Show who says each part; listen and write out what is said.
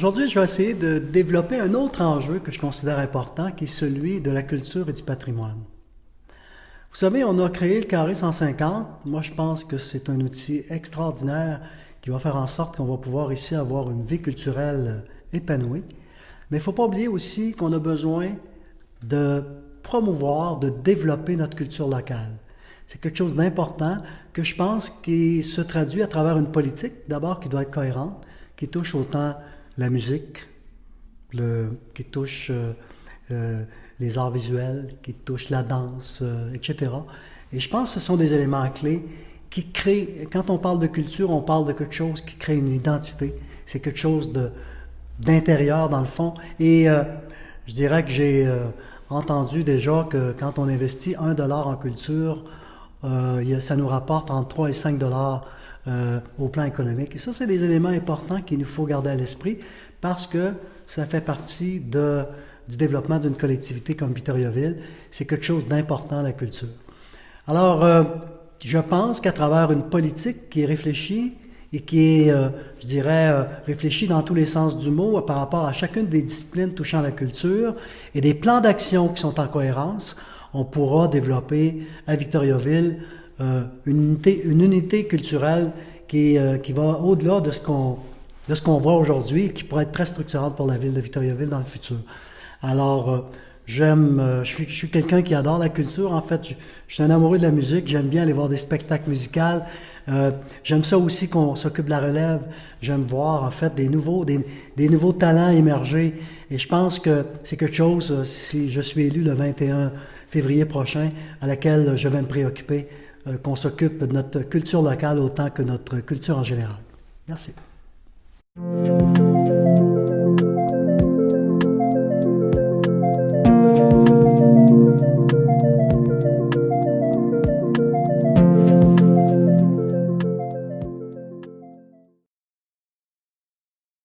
Speaker 1: Aujourd'hui, je vais essayer de développer un autre enjeu que je considère important, qui est celui de la culture et du patrimoine. Vous savez, on a créé le Carré 150. Moi, je pense que c'est un outil extraordinaire qui va faire en sorte qu'on va pouvoir ici avoir une vie culturelle épanouie. Mais il ne faut pas oublier aussi qu'on a besoin de promouvoir, de développer notre culture locale. C'est quelque chose d'important que je pense qui se traduit à travers une politique, d'abord, qui doit être cohérente, qui touche autant la musique, qui touche les arts visuels, qui touche la danse, etc. Et je pense que ce sont des éléments clés qui créent, quand on parle de culture, on parle de quelque chose qui crée une identité. C'est quelque chose d'intérieur, dans le fond. Et je dirais que j'ai entendu déjà que quand on investit 1$ en culture, ça nous rapporte entre 3 et 5$ au plan économique. Et ça, c'est des éléments importants qu'il nous faut garder à l'esprit parce que ça fait partie du développement d'une collectivité comme Victoriaville. C'est quelque chose d'important, la culture. Alors, je pense qu'à travers une politique qui est réfléchie et qui est, je dirais, réfléchie dans tous les sens du mot par rapport à chacune des disciplines touchant la culture et des plans d'action qui sont en cohérence, on pourra développer à Victoriaville une unité culturelle qui va au-delà de ce qu'on voit aujourd'hui et qui pourrait être très structurante pour la ville de Victoriaville dans le futur. Alors, je suis quelqu'un qui adore la culture. En fait, je suis un amoureux de la musique. J'aime bien aller voir des spectacles musicaux. J'aime ça aussi qu'on s'occupe de la relève. J'aime voir, en fait, des nouveaux talents émerger. Et je pense que c'est quelque chose, si je suis élu le 21 février prochain, à laquelle je vais me préoccuper, qu'on s'occupe de notre culture locale autant que notre culture en général. Merci.